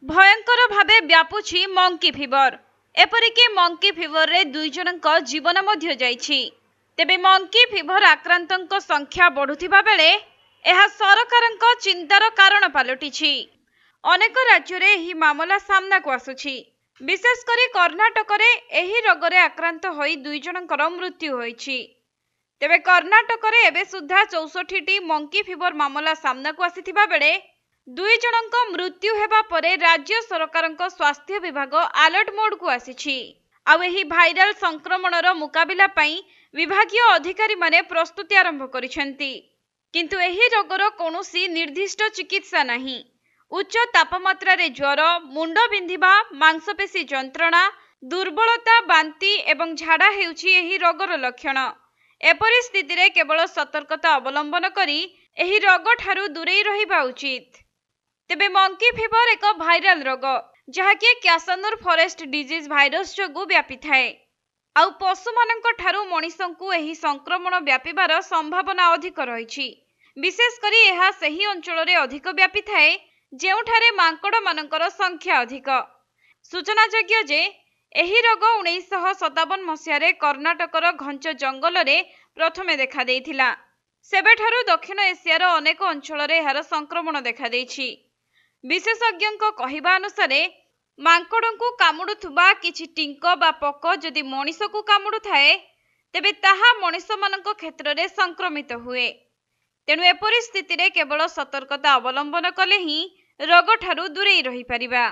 भयंकर भावे व्यापुछि monkey fever. एपरिक monkey fever रे 2 जनक जीवन मध्य जाइछि। तेबे मंकी फीवर आक्रांतों संख्या बढ़ुथिबा बेले एहा सरकारक चिंतार कारण पलटिछि। अनेक राज्य रे एही मामला सामना को आसुछि। विशेषकर कर्णाटक रे एही रोग रे आक्रांत होई 2 जनकर मृत्यु होइछि। तेबे कर्णाटक रे एबे सुद्धा 64टी मंकी फीवर मामला सामना को आसिथिबा बेले 2 जनक मृत्यु हेबा परे राज्य सरकारक स्वास्थ्य विभाग अलर्ट मोड को आसिछि। आउ एही भाइराल संक्रमणर मुकाबिला पई विभागीय अधिकारी माने प्रस्तुति आरंभ करिसेंती। किंतु एही रोगर कोनोसी निर्दिष्ट चिकित्सा नाही। उच्च तापमात्रा रे ज्वर, मुंड बिंधिबा, मांसपेशी जंत्रणा, दुर्बलता, बांती एवं झाड़ा हेउछि एही रोगर लक्षण। एपरि स्थिति रे केवल सतर्कता अवलंबन करी एही रोग ठारू दूरेई रहिबा उचित। तेबे मंकी फीवर एक भाइराल रोग जहाँकि क्यासनूर फॉरेस्ट डिजीज भाइरस जोगु व्यापी थाए। आउ पशु मानक ठारू मनिषंकु एही संक्रमण व्यापीबार संभावना अधिक रहिछि। विशेष करी एहा सही अंचल रे अधिक व्यापी थाए जेउठारे मांकड़ मानकर संख्या अधिक। सूचनायोग्य जे एही रोग 1957 मसीह कर्णाटकर घंच जंगल रे प्रथमे देखा देइथिला। सेबेठारू दक्षिण एशियार अनेक अंचल रे एहार संक्रमण देखा देइछि। विशेषज्ञों कहिबा अनुसार मांकड़ों कामुड़ुथुबा किछि टिंक बा पक जदि मनिष को कामुड़ु थाए तेबे ताहा मनिष मानक क्षेत्र रे संक्रमित हुए। तेणु एपरि स्थिति रे केवल सतर्कता अवलंबन कले ही रोग ठारू दूरेई रही परिबा।